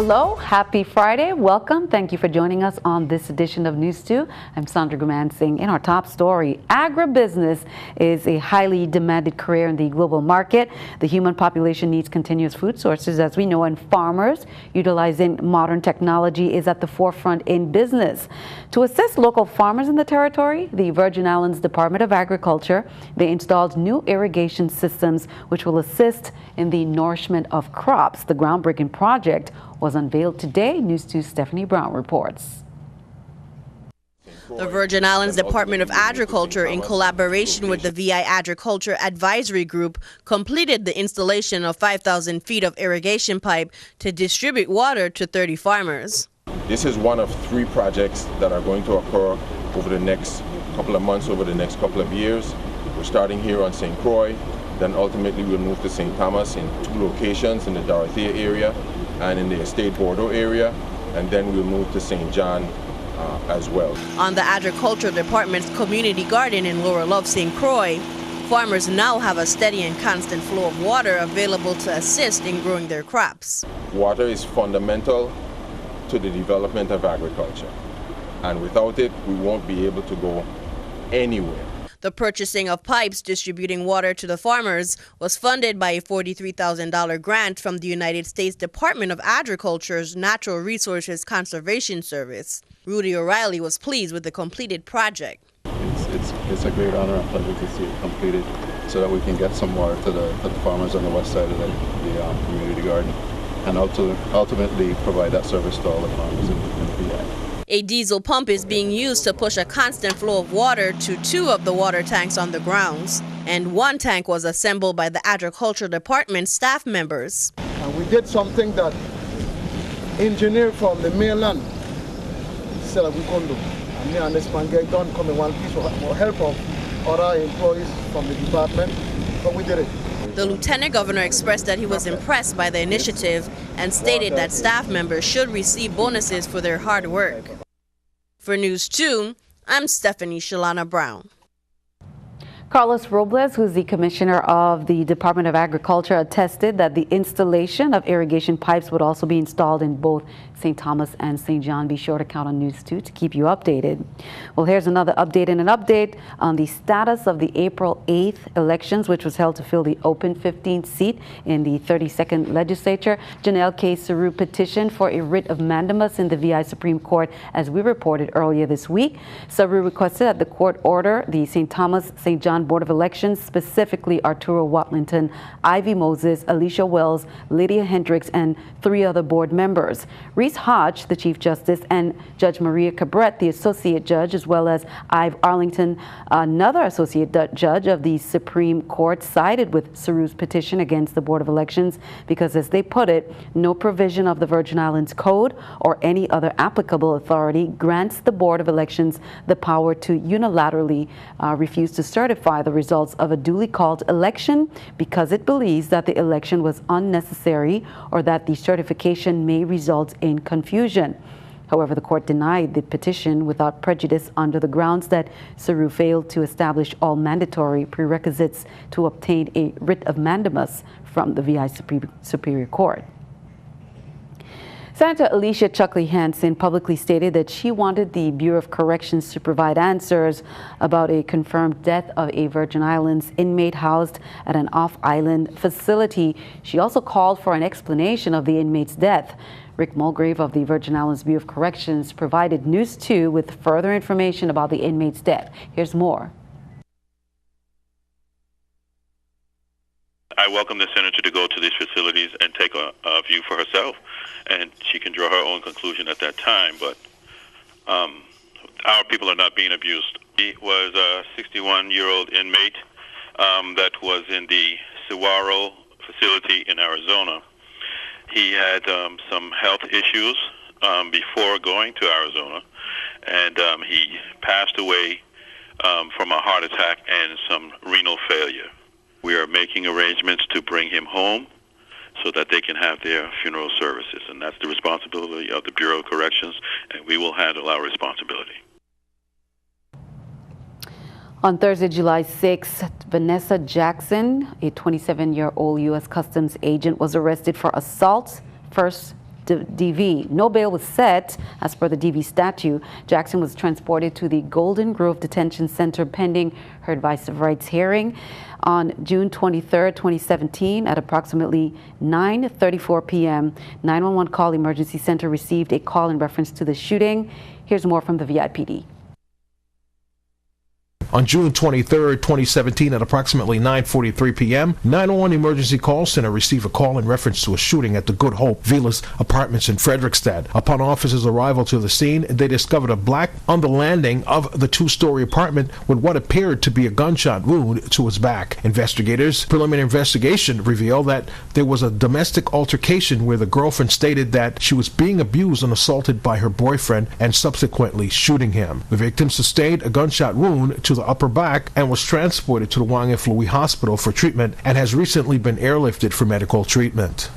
Hello, happy Friday. Welcome. Thank you for joining us on this edition of News 2. I'm Sandra Gumansing. In our top story, agribusiness is a highly demanded career in the global market. The human population needs continuous food sources, as we know, and farmers utilizing modern technology is at the forefront in business. To assist local farmers in the territory, the Virgin Islands Department of Agriculture, they installed new irrigation systems which will assist in the nourishment of crops. The groundbreaking project was unveiled today. News 2's Stephanie Brown reports. The Virgin Islands Department of Agriculture, in collaboration with the VI Agriculture Advisory Group, completed the installation of 5,000 feet of irrigation pipe to distribute water to 30 farmers. This is one of 3 projects that are going to occur over the next couple of months, over the next couple of years. We're starting here on St. Croix, then ultimately we'll move to St. Thomas in 2 locations in the Dorothea area and in the Estate Bordeaux area, and then we'll move to St. John as well. On the Agriculture Department's community garden in Lower Love, St. Croix, farmers now have a steady and constant flow of water available to assist in growing their crops. Water is fundamental to the development of agriculture, and without it, we won't be able to go anywhere. The purchasing of pipes distributing water to the farmers was funded by a $43,000 grant from the United States Department of Agriculture's Natural Resources Conservation Service. Rudy O'Reilly was pleased with the completed project. It's a great honor and pleasure to see it completed so that we can get some water to the farmers on the west side of the community garden and ultimately provide that service to all the farmers in the VI. A diesel pump is being used to push a constant flow of water to 2 of the water tanks on the grounds, and 1 tank was assembled by the Agriculture Department staff members. We did something that engineered from the mainland said that we couldn't do. And me and this man get done come in one piece with help of other employees from the department, but we did it. The Lieutenant Governor expressed that he was impressed by the initiative and stated that staff members should receive bonuses for their hard work. For News 2, I'm Stephanie Shalana Brown. Carlos Robles, who's the commissioner of the Department of Agriculture, attested that the installation of irrigation pipes would also be installed in both St. Thomas and St. John. Be sure to count on News 2 to keep you updated. Well, here's another update and an update on the status of the April 8th elections, which was held to fill the open 15th seat in the 32nd legislature. Janelle K. Saru petitioned for a writ of mandamus in the VI Supreme Court, as we reported earlier this week. Saru requested that the court order the St. Thomas, St. John Board of Elections, specifically Arturo Watlington, Ivy Moses, Alicia Wells, Lydia Hendricks, and 3 other board members. Reese Hodge, the Chief Justice, and Judge Maria Cabret, the Associate Judge, as well as Ive Arlington, another Associate Judge of the Supreme Court, sided with Saru's petition against the Board of Elections because, as they put it, no provision of the Virgin Islands Code or any other applicable authority grants the Board of Elections the power to unilaterally refuse to certify the results of a duly called election because it believes that the election was unnecessary or that the certification may result in confusion. However, the court denied the petition without prejudice under the grounds that Saru failed to establish all mandatory prerequisites to obtain a writ of mandamus from the VI Superior Court. Senator Alicia Chuckley Hansen publicly stated that she wanted the Bureau of Corrections to provide answers about a confirmed death of a Virgin Islands inmate housed at an off-island facility. She also called for an explanation of the inmate's death. Rick Mulgrave of the Virgin Islands Bureau of Corrections provided News 2 with further information about the inmate's death. Here's more. I welcome the senator to go to these facilities and take a view for herself, and she can draw her own conclusion at that time. But our people are not being abused. He was a 61-year-old inmate that was in the Saguaro facility in Arizona. He had some health issues before going to Arizona, and he passed away from a heart attack and some renal failure. We are making arrangements to bring him home so that they can have their funeral services, and that's the responsibility of the Bureau of Corrections, and we will handle our responsibility. On Thursday, July 6th, Vanessa Jackson, a 27-year-old U.S. Customs agent, was arrested for assault, first DV. No bail was set as per the DV statute. Jackson was transported to the Golden Grove Detention Center pending her divisive rights hearing on June 23, 2017 at approximately 9:34 p.m. 911 call emergency center received a call in reference to the shooting. Here's more from the VIPD. On June 23, 2017 at approximately 9:43 p.m., 911 Emergency Call Center received a call in reference to a shooting at the Good Hope Villas Apartments in Frederickstad. Upon officers' arrival to the scene, they discovered a black on the landing of the two-story apartment with what appeared to be a gunshot wound to his back. Investigators' preliminary investigation revealed that there was a domestic altercation where the girlfriend stated that she was being abused and assaulted by her boyfriend and subsequently shooting him. The victim sustained a gunshot wound to the upper back and was transported to the Wang and Flui Hospital for treatment and has recently been airlifted for medical treatment.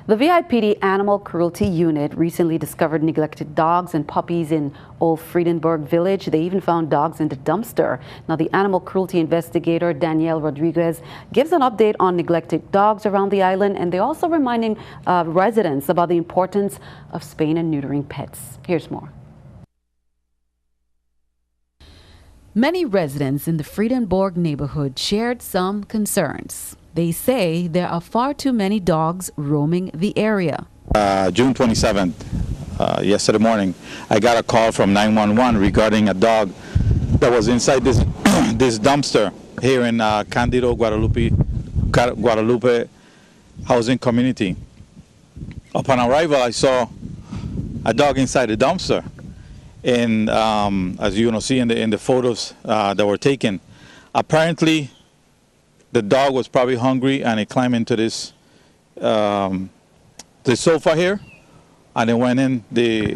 The VIPD Animal Cruelty Unit recently discovered neglected dogs and puppies in Old Friedenberg Village. They even found dogs in the dumpster. Now, the animal cruelty investigator, Danielle Rodriguez, gives an update on neglected dogs around the island, and they're also reminding residents about the importance of spaying and neutering pets. Here's more. Many residents in the Friedenborg neighborhood shared some concerns. They say there are far too many dogs roaming the area. June 27th, yesterday morning, I got a call from 911 regarding a dog that was inside this this dumpster here in Candido, Guadalupe housing community. Upon arrival, I saw a dog inside the dumpster. And as you see in the photos that were taken, apparently the dog was probably hungry and it climbed into this the sofa here, and it went in the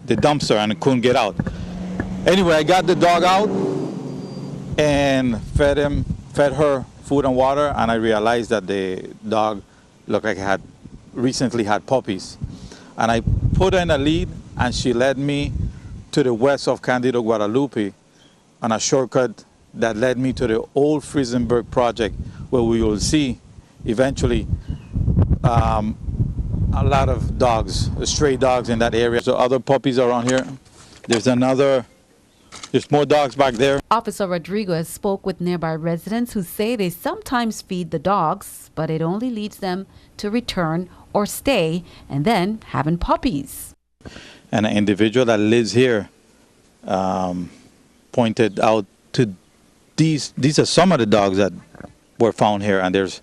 dumpster and it couldn't get out. Anyway, I got the dog out and fed her food and water, and I realized that the dog looked like it had recently had puppies. And I put her in a lead, and she led me to the west of Candido, Guadalupe, on a shortcut that led me to the old Friesenberg project, where we will see eventually a lot of dogs, stray dogs in that area. So other puppies around here. There's more dogs back there. Officer Rodriguez spoke with nearby residents who say they sometimes feed the dogs, but it only leads them to return or stay and then having puppies. And an individual that lives here pointed out to these are some of the dogs that were found here, and there's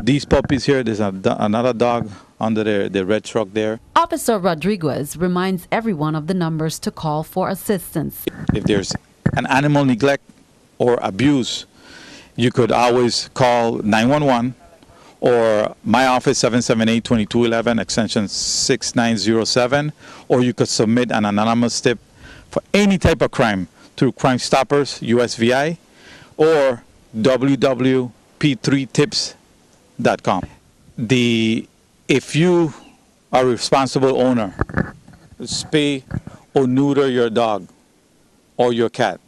these puppies here. There's another dog under the red truck there. Officer Rodriguez reminds everyone of the numbers to call for assistance. If there's an animal neglect or abuse, you could always call 911 or my office, 778-2211, extension 6907, or you could submit an anonymous tip for any type of crime through Crime Stoppers, USVI, or www.p3tips.com. If you are a responsible owner, spay or neuter your dog or your cat.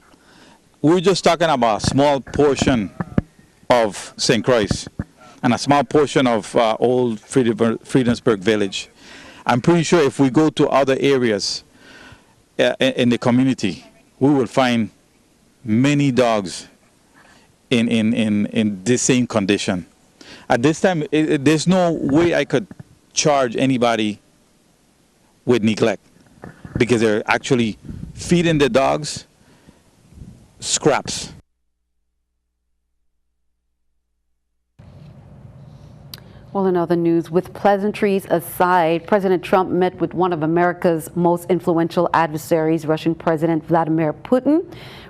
We're just talking about a small portion of St. Croix and a small portion of old Friedensburg Village. I'm pretty sure if we go to other areas in the community, we will find many dogs in this same condition. At this time, there's no way I could charge anybody with neglect, because they're actually feeding the dogs scraps. Well, in other news, with pleasantries aside, President Trump met with one of America's most influential adversaries, Russian President Vladimir Putin.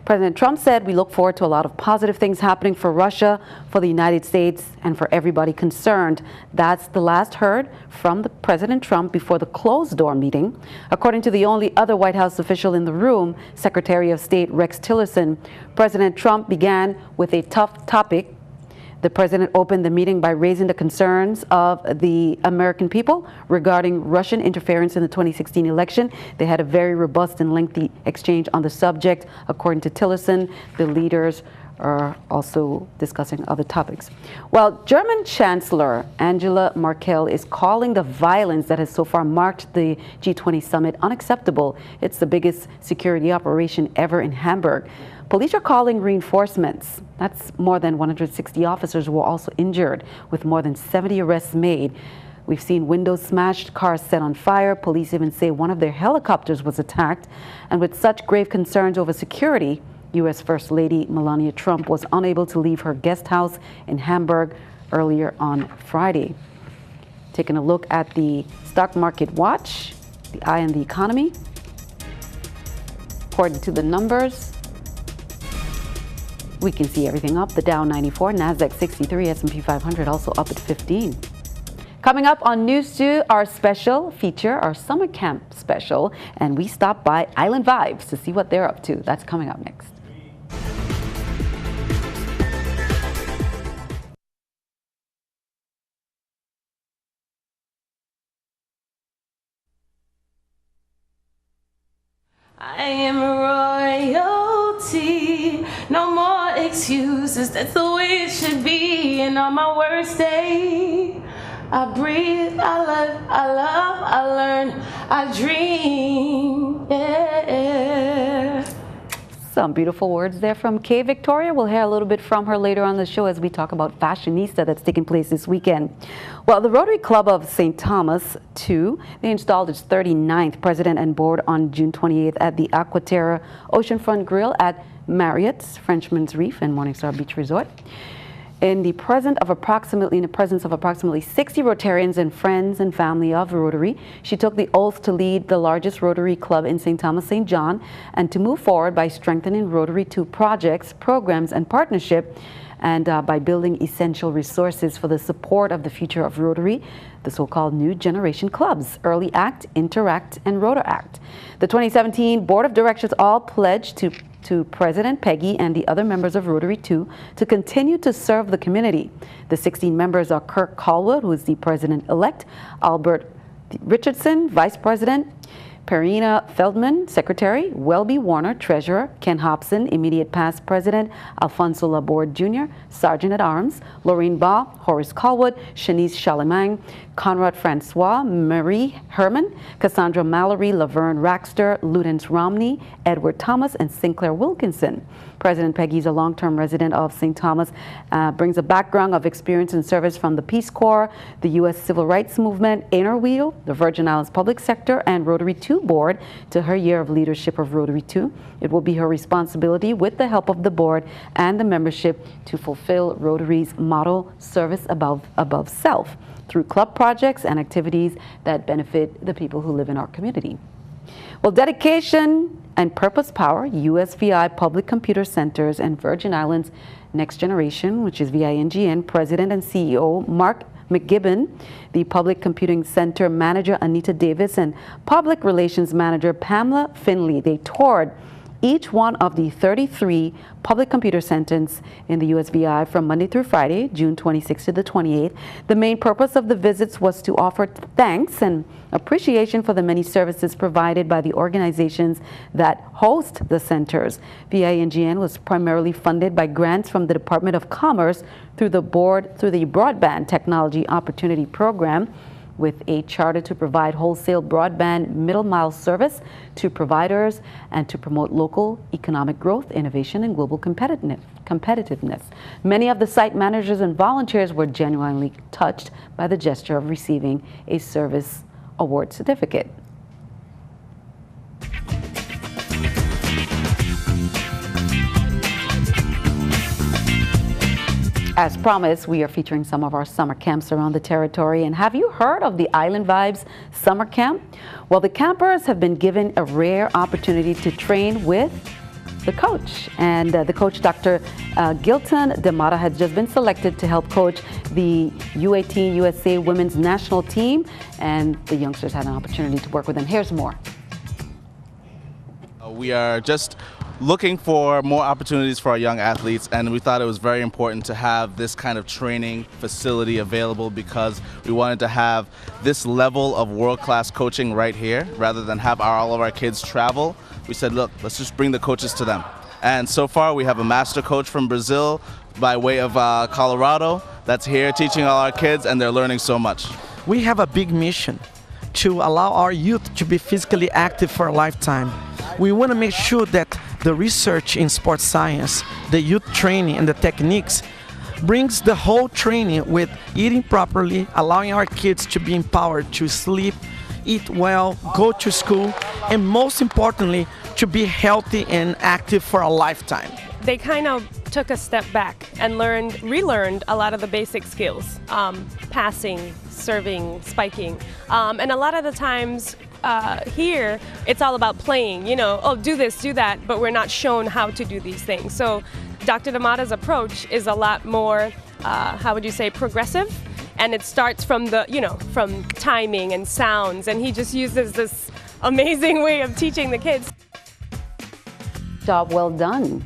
President Trump said, "We look forward to a lot of positive things happening for Russia, for the United States, and for everybody concerned." That's the last heard from the President Trump before the closed-door meeting. According to the only other White House official in the room, Secretary of State Rex Tillerson, President Trump began with a tough topic. The president opened the meeting by raising the concerns of the American people regarding Russian interference in the 2016 election. They had a very robust and lengthy exchange on the subject. According to Tillerson, the leaders are also discussing other topics. Well, German Chancellor Angela Merkel is calling the violence that has so far marked the G20 summit unacceptable. It's the biggest security operation ever in Hamburg. Police are calling reinforcements. That's more than 160 officers were also injured, with more than 70 arrests made. We've seen windows smashed, cars set on fire. Police even say one of their helicopters was attacked. And with such grave concerns over security, U.S. First Lady Melania Trump was unable to leave her guest house in Hamburg earlier on Friday. Taking a look at the stock market watch, the eye on the economy. According to the numbers, we can see everything up. The Dow 94, NASDAQ 63, S&P 500 also up at 15. Coming up on NEWS2, our special feature, our summer camp special, and we stop by Island Vibes to see what they're up to. That's coming up next. I am royalty, no more excuses, that's the way it should be. And on my worst day, I breathe, I love, I learn, I dream, yeah. Some beautiful words there from Kay Victoria. We'll hear a little bit from her later on the show as we talk about Fashionista that's taking place this weekend. Well, the Rotary Club of St. Thomas, too, they installed its 39th president and board on June 28th at the Aquaterra Oceanfront Grill at Marriott's Frenchman's Reef and Morningstar Beach Resort. In the presence of approximately 60 Rotarians and friends and family of Rotary, she took the oath to lead the largest Rotary club in St. Thomas, St. John, and to move forward by strengthening Rotary 2 projects, programs, and partnership, and by building essential resources for the support of the future of Rotary, the so-called new generation clubs, Early Act, Interact, and Rotaract. The 2017 Board of Directors all pledged to President Peggy and the other members of Rotary 2 to continue to serve the community. The 16 members are Kirk Callwood, who is the president-elect, Albert Richardson, vice president, Perina Feldman, secretary, Welby Warner, treasurer, Ken Hobson, immediate past president, Alfonso Laborde Jr., sergeant at arms, Lorraine Baugh, Horace Callwood, Shanice Charlemagne, Conrad Francois, Marie Herman, Cassandra Mallory, Laverne Raxter, Ludens Romney, Edward Thomas, and Sinclair Wilkinson. President Peggy is a long-term resident of St. Thomas, brings a background of experience and service from the Peace Corps, the U.S. Civil Rights Movement, Interwheel, the Virgin Islands Public Sector, and Rotary 2 Board to her year of leadership of Rotary 2. It will be her responsibility, with the help of the board and the membership, to fulfill Rotary's motto, service above self, through club projects and activities that benefit the people who live in our community. Well, dedication and purpose power, USVI Public Computer Centers and Virgin Islands Next Generation, which is VINGN, President and CEO Mark McGibbon, the Public Computing Center Manager Anita Davis, and Public Relations Manager Pamela Finley. They toured each one of the 33 public computer centers in the USVI from Monday through Friday, June 26th to the 28th. The main purpose of the visits was to offer thanks and appreciation for the many services provided by the organizations that host the centers. VINGN was primarily funded by grants from the Department of Commerce through the Broadband Technology Opportunity Program, with a charter to provide wholesale broadband middle mile service to providers and to promote local economic growth, innovation, and global competitiveness. Many of the site managers and volunteers were genuinely touched by the gesture of receiving a service award certificate. As promised, we are featuring some of our summer camps around the territory. And have you heard of the Island Vibes Summer Camp? Well, the campers have been given a rare opportunity to train with the coach. And the coach, Dr. Gilton Demata, has just been selected to help coach the U18 USA Women's National Team. And the youngsters had an opportunity to work with them. Here's more. We are just looking for more opportunities for our young athletes, and we thought it was very important to have this kind of training facility available because we wanted to have this level of world-class coaching right here rather than have all of our kids travel. We said, look, let's just bring the coaches to them. And so far we have a master coach from Brazil by way of Colorado that's here teaching all our kids, and they're learning so much. We have a big mission to allow our youth to be physically active for a lifetime. We want to make sure that the research in sports science, the youth training and the techniques brings the whole training with eating properly, allowing our kids to be empowered to sleep, eat well, go to school, and most importantly, to be healthy and active for a lifetime. They kind of took a step back and relearned a lot of the basic skills, passing, serving, spiking, and a lot of the times here it's all about playing, you know, oh, do this, do that, but we're not shown how to do these things. So Dr. D'Amata's approach is a lot more, how would you say, progressive, and it starts from the, you know, from timing and sounds, and he just uses this amazing way of teaching the kids. Job well done.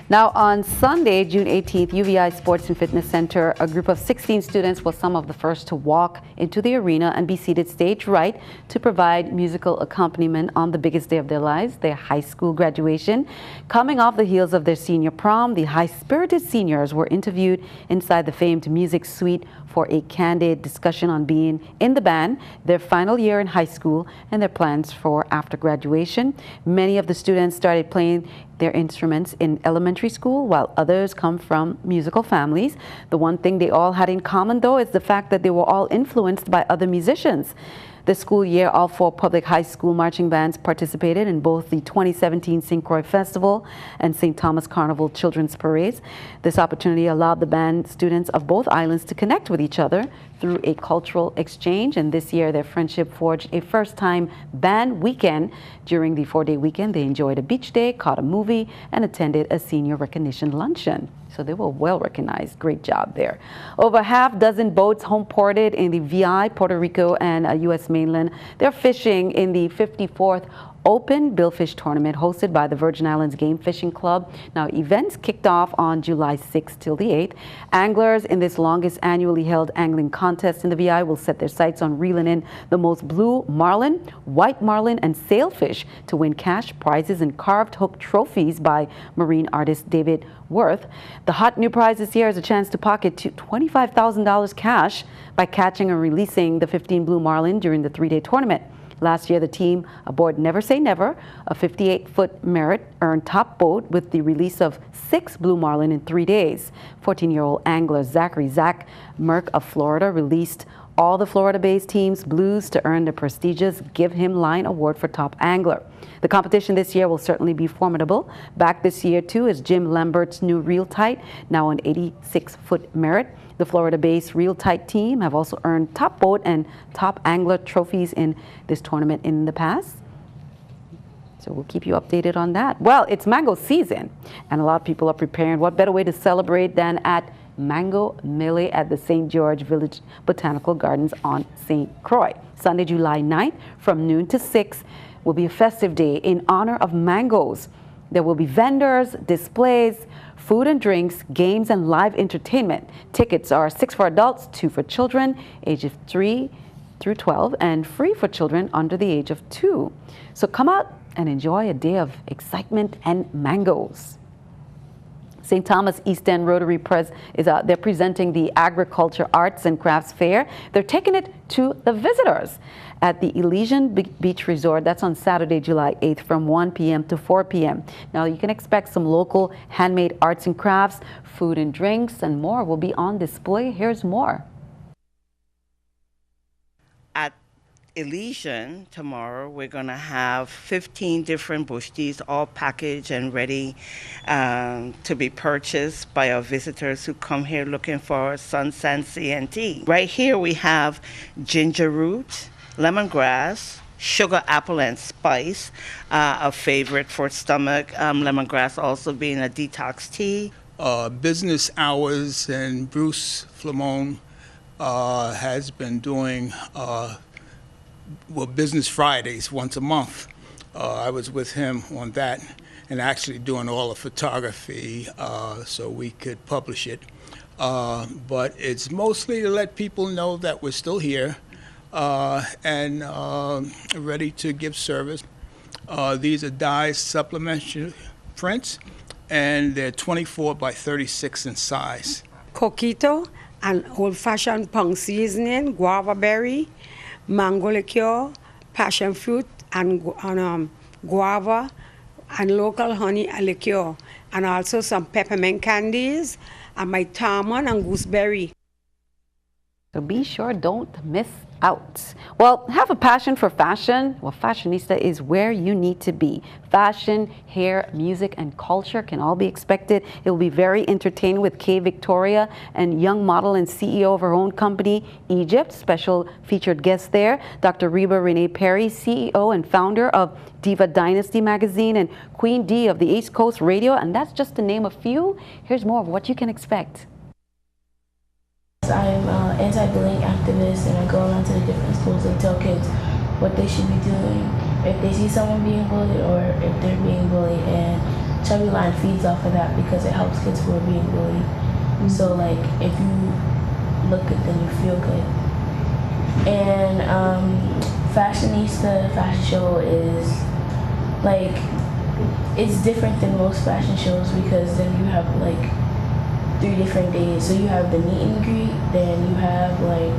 Now on Sunday, June 18th, UVI Sports and Fitness Center, a group of 16 students was some of the first to walk into the arena and be seated stage right to provide musical accompaniment on the biggest day of their lives, their high school graduation. Coming off the heels of their senior prom, the high-spirited seniors were interviewed inside the famed music suite for a candid discussion on being in the band, their final year in high school, and their plans for after graduation. Many of the students started playing their instruments in elementary school, while others come from musical families. The one thing they all had in common, though, is the fact that they were all influenced by other musicians. This school year, all 4 public high school marching bands participated in both the 2017 St. Croix Festival and St. Thomas Carnival Children's Parades. This opportunity allowed the band students of both islands to connect with each other through a cultural exchange, and this year their friendship forged a first-time band weekend. During the 4-day weekend, they enjoyed a beach day, caught a movie, and attended a senior recognition luncheon. So they were well recognized. Great job there. Over half dozen boats home ported in the VI, Puerto Rico, and U.S. mainland. They're fishing in the 54th Open Billfish tournament hosted by the Virgin Islands Game Fishing Club. Now, events kicked off on July 6th till the 8th. Anglers in this longest annually held angling contest in the VI will set their sights on reeling in the most blue marlin, white marlin, and sailfish to win cash prizes and carved hook trophies by marine artist David Worth. The hot new prize this year is a chance to pocket $25,000 cash by catching and releasing the 15 blue marlin during the 3-day tournament. Last year, the team aboard Never Say Never, a 58-foot Merit, earned top boat with the release of 6 blue marlin in 3 days. 14-year-old angler Zach Merck of Florida released all the Florida-based team's blues to earn the prestigious Give Him Line Award for top angler. The competition this year will certainly be formidable. Back this year, too, is Jim Lambert's new Reel Tight, now an 86-foot Merit. The Florida-based Reel Tight team have also earned top boat and top angler trophies in this tournament in the past. So we'll keep you updated on that. Well, it's mango season, and a lot of people are preparing. What better way to celebrate than at Mango Melee at the St. George Village Botanical Gardens on St. Croix. Sunday, July 9th, from noon to 6, will be a festive day in honor of mangoes. There will be vendors, displays, food and drinks, games, and live entertainment. Tickets are $6 for adults, $2 for children, ages 3 through 12, and free for children under the age of 2. So come out and enjoy a day of excitement and mangoes. St. Thomas East End Rotary they're presenting the Agriculture, Arts, and Crafts Fair. They're taking it to the visitors at the Elysian Beach Resort. That's on Saturday, July 8th from 1 p.m. to 4 p.m. Now, you can expect some local handmade arts and crafts, food and drinks, and more will be on display. Here's more. At Elysian tomorrow, we're going to have 15 different bush teas, all packaged and ready to be purchased by our visitors who come here looking for sun-sensi and tea. Right here we have ginger root, lemongrass, sugar, apple, and spice, a favorite for stomach. Lemongrass also being a detox tea. Business hours, and Bruce Flamone has been doing Business Fridays once a month. I was with him on that and actually doing all the photography so we could publish it. But it's mostly to let people know that we're still here and ready to give service. These are dyes supplementary prints, and they're 24 by 36 in size. Coquito, an old-fashioned pong seasoning, guava berry, mango liqueur, passion fruit, and guava, and local honey liqueur, and also some peppermint candies, and my tamarind and gooseberry. So be sure don't miss out. Well, have a passion for fashion. Well, Fashionista is where you need to be. Fashion, hair, music, and culture can all be expected. It will be very entertaining with Kay Victoria, and young model and CEO of her own company, Egypt. Special featured guest there, Dr. Reba Renee Perry, CEO and founder of Diva Dynasty magazine and Queen D of the East Coast Radio. And that's just to name a few. Here's more of what you can expect. I'm an anti-bullying activist, and I go around to the different schools and tell kids what they should be doing if they see someone being bullied or if they're being bullied, and Chubby Line feeds off of that because it helps kids who are being bullied. So like if you look good, then you feel good. And Fashionista fashion show is like, it's different than most fashion shows because then you have like 3 different days. So you have the meet and greet, then you have like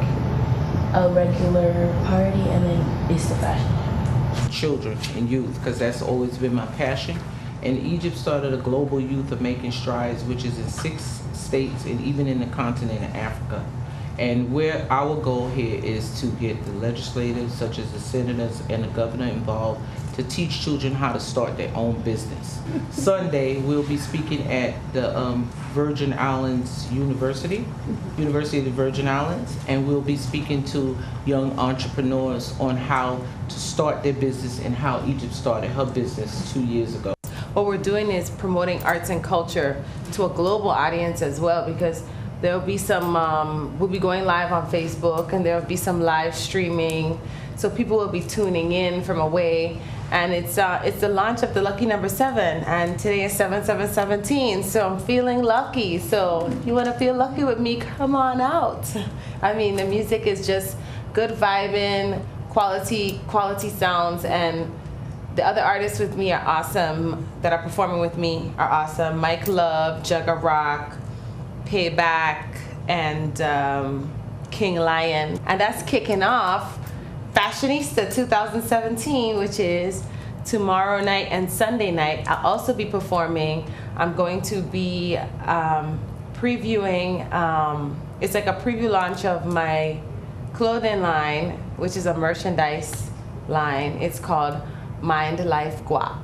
a regular party, and then it's the fashion. Children and youth, because that's always been my passion. And Egypt started a global youth of making strides, which is in 6 states and even in the continent of Africa. And where our goal here is to get the legislators, such as the senators and the governor, involved to teach children how to start their own business. Sunday, we'll be speaking at the Virgin Islands University of the Virgin Islands, and we'll be speaking to young entrepreneurs on how to start their business and how Egypt started her business 2 years ago. What we're doing is promoting arts and culture to a global audience as well, because there'll be some, we'll be going live on Facebook, and there'll be some live streaming. So people will be tuning in from away. And it's the launch of the lucky number 7, and today is 7717, so I'm feeling lucky. So if you want to feel lucky with me, come on out. I mean, the music is just good vibing, quality sounds, and the other artists with me are awesome, that are performing with me are awesome. Mike Love, Jugga Rock, Payback, and King Lion. And that's kicking off Fashionista 2017, which is tomorrow night and Sunday night. I'll also be performing. I'm going to be previewing, it's like a preview launch of my clothing line, which is a merchandise line. It's called Mind Life Guap.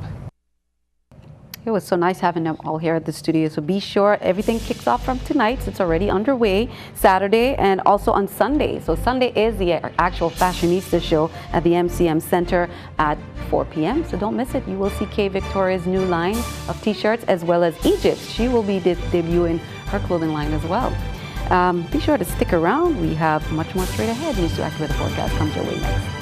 It was so nice having them all here at the studio. So be sure everything kicks off from tonight. So it's already underway Saturday and also on Sunday. So Sunday is the actual Fashionista show at the MCM Center at 4 p.m. So don't miss it. You will see Kay Victoria's new line of t-shirts, as well as Egypt. She will be debuting her clothing line as well. Be sure to stick around. We have much more straight ahead. NEWS2 Activated Forecast comes your way next.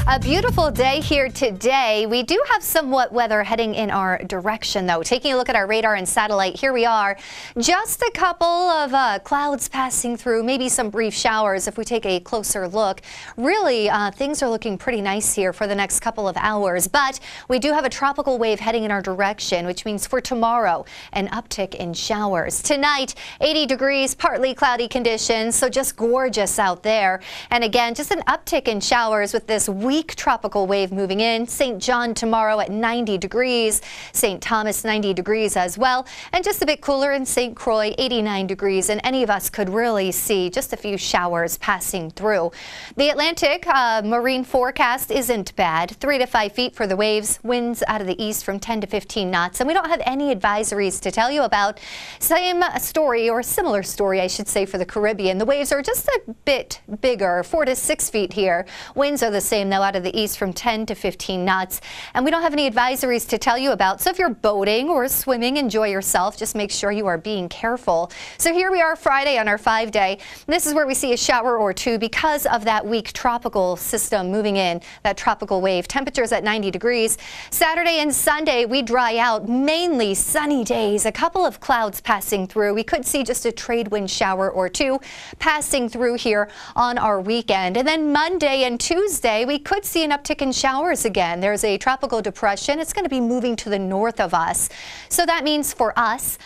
A beautiful day here today. We do have some wet weather heading in our direction, though. Taking a look at our radar and satellite, here we are. Just a couple of clouds passing through, maybe some brief showers if we take a closer look. Really, things are looking pretty nice here for the next couple of hours, but we do have a tropical wave heading in our direction, which means for tomorrow, an uptick in showers. Tonight, 80 degrees, partly cloudy conditions, so just gorgeous out there. And again, just an uptick in showers with this weak tropical wave moving in. St. John tomorrow at 90 degrees. St. Thomas 90 degrees as well. And just a bit cooler in St. Croix, 89 degrees. And any of us could really see just a few showers passing through. The Atlantic marine forecast isn't bad. 3 to 5 feet for the waves. Winds out of the east from 10 to 15 knots. And we don't have any advisories to tell you about. Same story, or similar story, I should say, for the Caribbean. The waves are just a bit bigger, 4 to 6 feet here. Winds are the same, though, out out of the east from 10 to 15 knots. And we don't have any advisories to tell you about. So if you're boating or swimming, enjoy yourself. Just make sure you are being careful. So here we are Friday on our 5-day. This is where we see a shower or two because of that weak tropical system moving in, that tropical wave. Temperatures at 90 degrees. Saturday and Sunday, we dry out, mainly sunny days. A couple of clouds passing through. We could see just a trade wind shower or two passing through here on our weekend. And then Monday and Tuesday, we could see an uptick in showers again. There's a tropical depression. It's going to be moving to the north of us. So that means for us,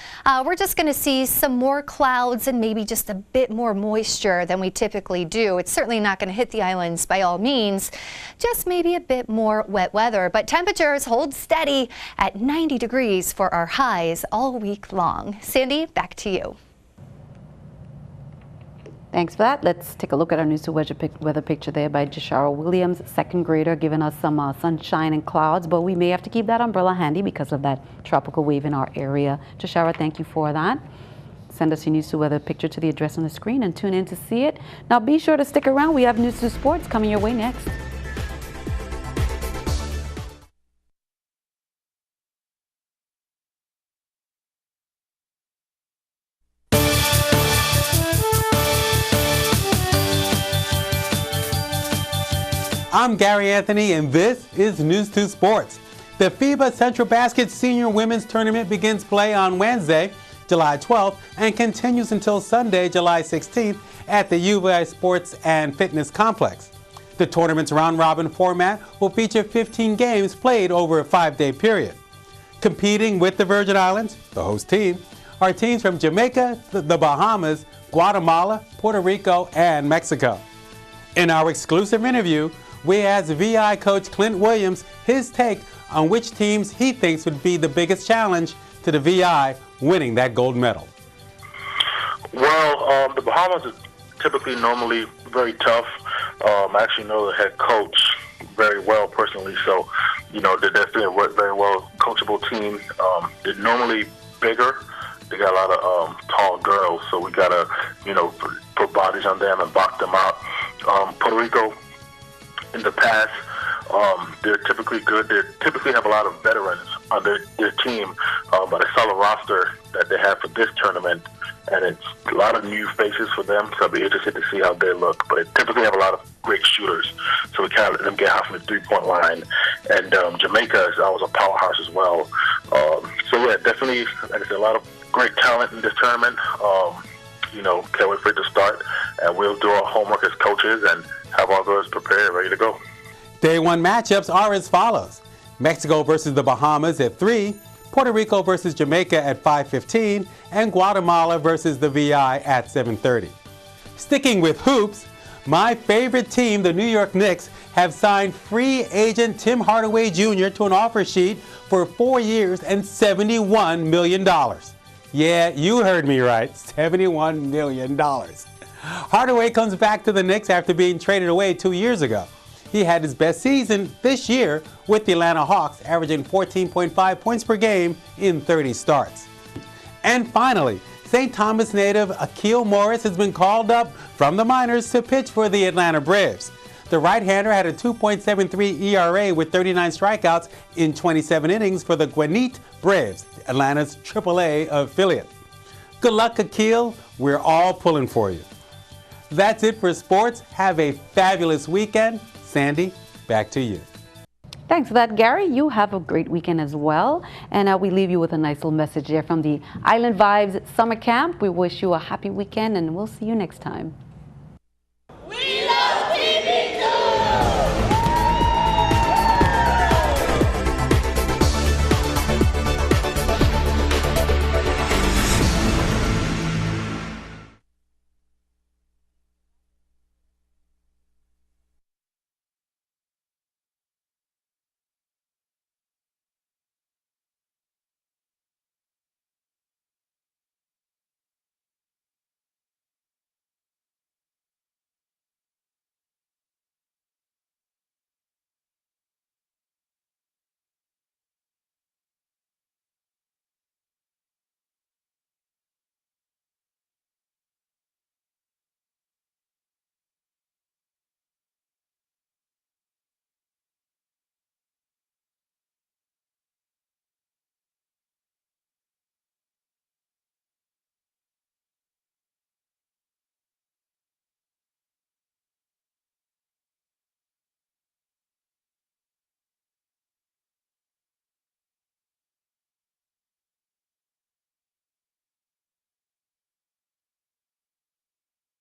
we're just going to see some more clouds and maybe just a bit more moisture than we typically do. It's certainly not going to hit the islands by all means, just maybe a bit more wet weather. But temperatures hold steady at 90 degrees for our highs all week long. Sandy, back to you. Thanks for that. Let's take a look at our News 2 weather picture there by Jashara Williams, second grader, giving us some sunshine and clouds, but we may have to keep that umbrella handy because of that tropical wave in our area. Jashara, thank you for that. Send us your News 2 weather picture to the address on the screen and tune in to see it. Now be sure to stick around. We have News 2 Sports coming your way next. I'm Gary Anthony, and this is News 2 Sports. The FIBA Central Basket Senior Women's Tournament begins play on Wednesday, July 12th, and continues until Sunday, July 16th, at the USVI Sports and Fitness Complex. The tournament's round-robin format will feature 15 games played over a 5-day period. Competing with the Virgin Islands, the host team, are teams from Jamaica, the Bahamas, Guatemala, Puerto Rico, and Mexico. In our exclusive interview, we asked VI coach Clint Williams his take on which teams he thinks would be the biggest challenge to the VI winning that gold medal. Well, the Bahamas is typically normally very tough. I actually know the head coach very well personally, so they're definitely a very well coachable team. They're normally bigger. They got a lot of tall girls, so we gotta put bodies on them and box them out. Puerto Rico, in the past, they're typically good. They typically have a lot of veterans on their team, but I saw the roster that they have for this tournament, and it's a lot of new faces for them, so I'll be interested to see how they look. But they typically have a lot of great shooters, so we can't let them get out from the three-point line. And Jamaica is always a powerhouse as well. So yeah, definitely, like I said, a lot of great talent in this tournament. Can't wait for it to start, and we'll do our homework as coaches and have our girls prepared, ready to go. Day one matchups are as follows: Mexico versus the Bahamas at 3, Puerto Rico versus Jamaica at 5:15, and Guatemala versus the VI at 7:30. Sticking with hoops, my favorite team, the New York Knicks, have signed free agent Tim Hardaway Jr. to an offer sheet for 4 years and $71 million. Yeah, you heard me right, $71 million. Hardaway comes back to the Knicks after being traded away 2 years ago. He had his best season this year with the Atlanta Hawks, averaging 14.5 points per game in 30 starts. And finally, St. Thomas native Akil Morris has been called up from the minors to pitch for the Atlanta Braves. The right-hander had a 2.73 ERA with 39 strikeouts in 27 innings for the Gwinnett Braves, Atlanta's AAA affiliate. Good luck, Akil. We're all pulling for you. That's it for sports. Have a fabulous weekend. Sandy, back to you. Thanks for that, Gary. You have a great weekend as well. And we leave you with a nice little message there from the Island Vibes Summer Camp. We wish you a happy weekend, and we'll see you next time.